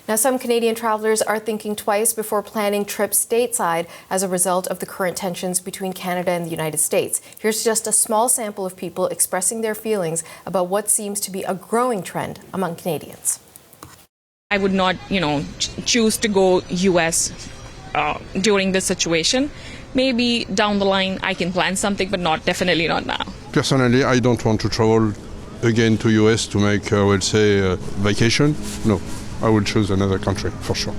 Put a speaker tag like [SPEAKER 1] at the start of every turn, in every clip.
[SPEAKER 1] Now, some Canadian travelers are thinking twice before planning trips stateside as a result of the current tensions between Canada and the United States. Here's just a small sample of people expressing their feelings about what seems to be a growing trend among Canadians.
[SPEAKER 2] I would not, choose to go U.S. During this situation. Maybe down the line I can plan something, but definitely not now.
[SPEAKER 3] Personally, I don't want to travel again to U.S. to make, a vacation. No. I would choose another country for sure.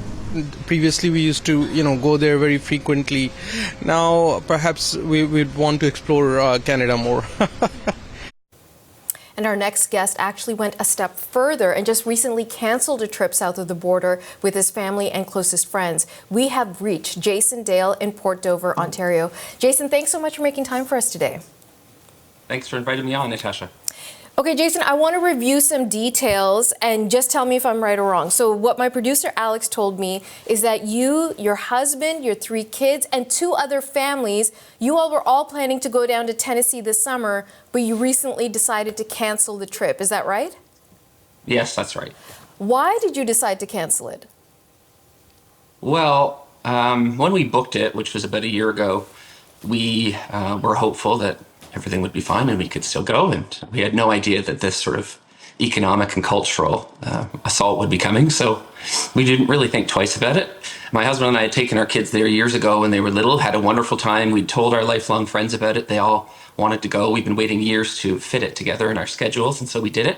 [SPEAKER 4] Previously we used to, go there very frequently. Now perhaps we'd want to explore Canada more.
[SPEAKER 1] And our next guest actually went a step further and just recently canceled a trip south of the border with his family and closest friends. We have reached Jason Dale in Port Dover, Ontario. Jason, thanks so much for making time for us today.
[SPEAKER 5] Thanks for inviting me on, Natasha.
[SPEAKER 1] Okay, Jason, I want to review some details and just tell me if I'm right or wrong. So what my producer Alex told me is that you, your husband, your 3 kids, and 2 other families, you all were all planning to go down to Tennessee this summer, but you recently decided to cancel the trip. Is that right?
[SPEAKER 5] Yes, that's right.
[SPEAKER 1] Why did you decide to cancel it?
[SPEAKER 5] Well, when we booked it, which was about a year ago, we were hopeful that everything would be fine and we could still go. And we had no idea that this sort of economic and cultural assault would be coming. So we didn't really think twice about it. My husband and I had taken our kids there years ago when they were little, had a wonderful time. We'd told our lifelong friends about it. They all wanted to go. We've been waiting years to fit it together in our schedules. And so we did it.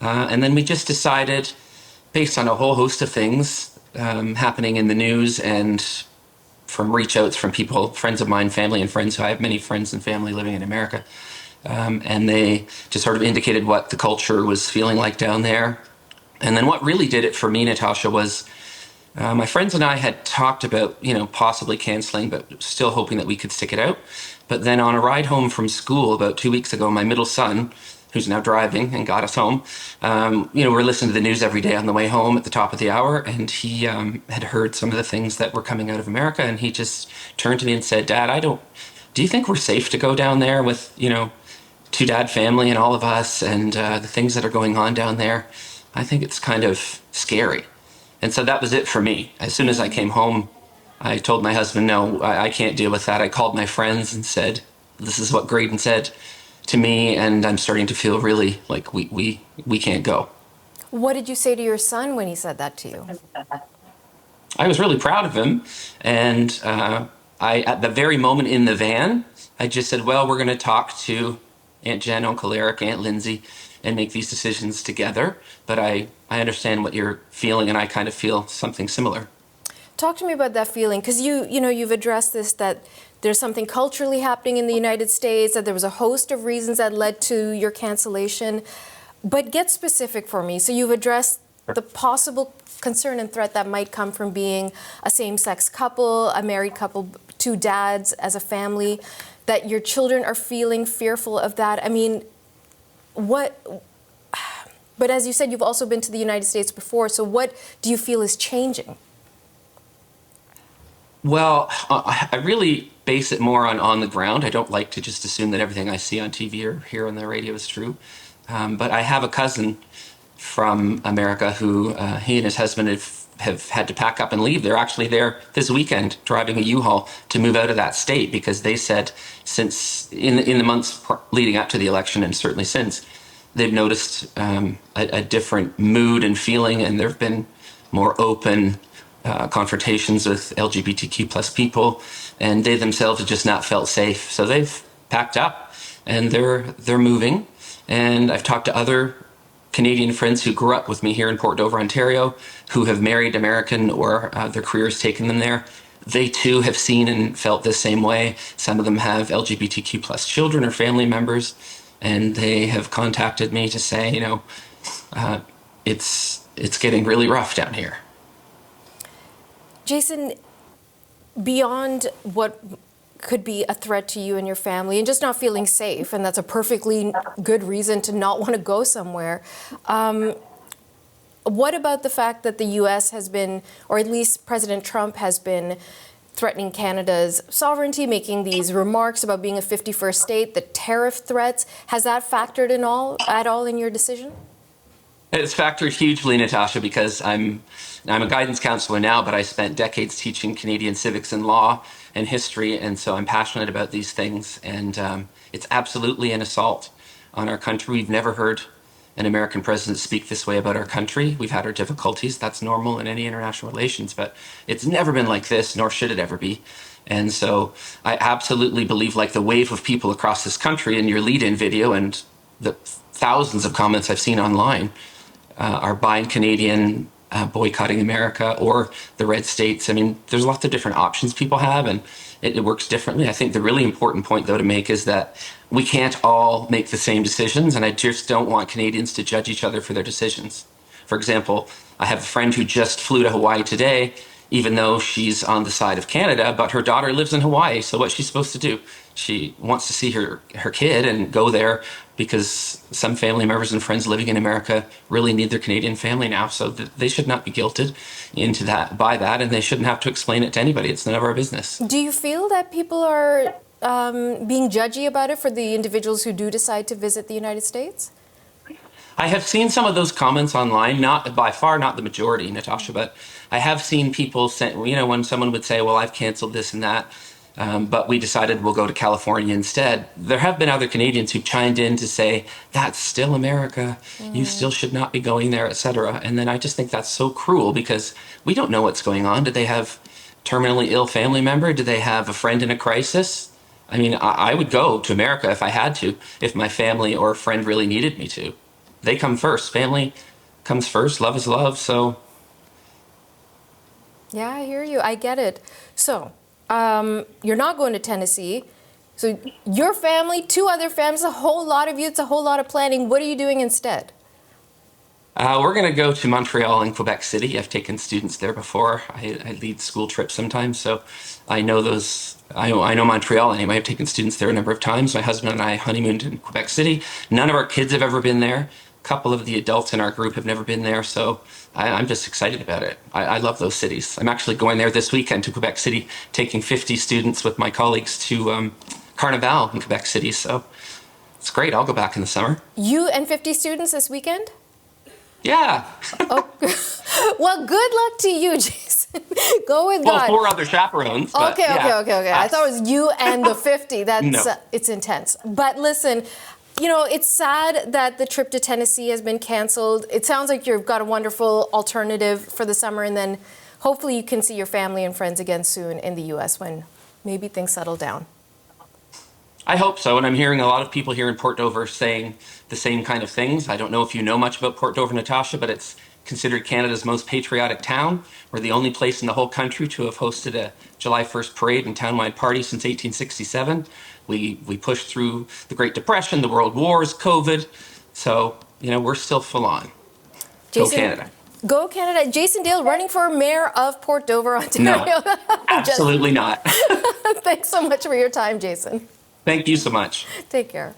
[SPEAKER 5] And then we just decided, based on a whole host of things happening in the news and from reach outs from people, friends of mine, family and friends, who I have many friends and family living in America. And they just sort of indicated what the culture was feeling like down there. And then what really did it for me, Natasha, was my friends and I had talked about, possibly canceling, but still hoping that we could stick it out. But then on a ride home from school about 2 weeks ago, my middle son, who's now driving and got us home, we're listening to the news every day on the way home at the top of the hour, and he had heard some of the things that were coming out of America, and he just turned to me and said, Dad, do you think we're safe to go down there with, 2-dad family and all of us and the things that are going on down there? I think it's kind of scary. And so that was it for me. As soon as I came home, I told my husband, no, I can't deal with that. I called my friends and said, this is what Graydon said to me, and I'm starting to feel really like we can't go.
[SPEAKER 1] What did you say to your son when he said that to you?
[SPEAKER 5] I was really proud of him, and I, at the very moment in the van, I just said, well, we're going to talk to Aunt Jen, Uncle Eric, Aunt Lindsay, and make these decisions together. But I understand what you're feeling, and I kind of feel something similar.
[SPEAKER 1] Talk to me about that feeling, because you've addressed this, that there's something culturally happening in the United States, that there was a host of reasons that led to your cancellation. But get specific for me. So you've addressed the possible concern and threat that might come from being a same-sex couple, a married couple, 2 dads as a family, that your children are feeling fearful of that. I mean, what? But as you said, you've also been to the United States before. So what do you feel is changing?
[SPEAKER 5] Well, I really base it more on the ground. I don't like to just assume that everything I see on TV or hear on the radio is true. But I have a cousin from America who he and his husband have had to pack up and leave. They're actually there this weekend driving a U-Haul to move out of that state because they said since in the months leading up to the election and certainly since, they've noticed a different mood and feeling, and there have been more open confrontations with LGBTQ plus people, and they themselves have just not felt safe. So they've packed up and they're moving. And I've talked to other Canadian friends who grew up with me here in Port Dover, Ontario, who have married American or their careers taken them there. They too have seen and felt the same way. Some of them have LGBTQ plus children or family members, and they have contacted me to say, it's getting really rough down here.
[SPEAKER 1] Jason, beyond what could be a threat to you and your family and just not feeling safe, and that's a perfectly good reason to not want to go somewhere, what about the fact that the U.S. has been, or at least President Trump has been, threatening Canada's sovereignty, making these remarks about being a 51st state, the tariff threats? Has that factored in at all in your decision?
[SPEAKER 5] It's factored hugely, Natasha, because I'm a guidance counselor now, but I spent decades teaching Canadian civics and law and history, and so I'm passionate about these things. And it's absolutely an assault on our country. We've never heard an American president speak this way about our country. We've had our difficulties. That's normal in any international relations, but it's never been like this, nor should it ever be. And so I absolutely believe, like the wave of people across this country in your lead-in video and the thousands of comments I've seen online, are buying Canadian, boycotting America, or the red states. I mean, there's lots of different options people have, and it works differently. I think the really important point, though, to make is that we can't all make the same decisions, and I just don't want Canadians to judge each other for their decisions. For example, I have a friend who just flew to Hawaii today, even though she's on the side of Canada, but her daughter lives in Hawaii, so what's she supposed to do? She wants to see her kid and go there because some family members and friends living in America really need their Canadian family now, so they should not be guilted into that by that, and they shouldn't have to explain it to anybody. It's none of our business.
[SPEAKER 1] Do you feel that people are being judgy about it for the individuals who do decide to visit the United States?
[SPEAKER 5] I have seen some of those comments online, not by far not the majority, Natasha, but I have seen people say, when someone would say, well, I've canceled this and that, but we decided we'll go to California instead. There have been other Canadians who chimed in to say, that's still America. You still should not be going there, etc. And then I just think that's so cruel because we don't know what's going on. Did they have terminally ill family member? Did they have a friend in a crisis? I mean, I would go to America if I had to, if my family or friend really needed me to. They come first. Family comes first. Love is love. So,
[SPEAKER 1] yeah, I hear you. I get it. So, you're not going to Tennessee. So, your family, two other families, a whole lot of you. It's a whole lot of planning. What are you doing instead?
[SPEAKER 5] we're going to go to Montreal and Quebec City. I've taken students there before. I lead school trips sometimes, so I know those. I know Montreal anyway. I've taken students there a number of times. My husband and I honeymooned in Quebec City. None of our kids have ever been there. A couple of the adults in our group have never been there, so I'm just excited about it. I love those cities. I'm actually going there this weekend to Quebec City, taking 50 students with my colleagues to Carnival in Quebec City, so it's great. I'll go back in the summer.
[SPEAKER 1] You and 50 students this weekend?
[SPEAKER 5] Yeah.
[SPEAKER 1] Oh, well, good luck to you, Jason. Go with
[SPEAKER 5] Well,
[SPEAKER 1] God.
[SPEAKER 5] 4 other chaperones. But
[SPEAKER 1] Okay. I thought it was you and the 50. That's
[SPEAKER 5] No.
[SPEAKER 1] It's intense. But listen, it's sad that the trip to Tennessee has been canceled. It sounds like you've got a wonderful alternative for the summer, and then hopefully you can see your family and friends again soon in the U.S. when maybe things settle down.
[SPEAKER 5] I hope so, and I'm hearing a lot of people here in Port Dover saying the same kind of things. I don't know if you know much about Port Dover, Natasha, but it's considered Canada's most patriotic town. We're the only place in the whole country to have hosted a July 1st parade and townwide party since 1867. We pushed through the Great Depression, the World Wars, COVID, so, we're still full on. Go Canada.
[SPEAKER 1] Go Canada. Jason Dale running for mayor of Port Dover, Ontario.
[SPEAKER 5] No, absolutely not.
[SPEAKER 1] Thanks so much for your time, Jason.
[SPEAKER 5] Thank you so much.
[SPEAKER 1] Take care.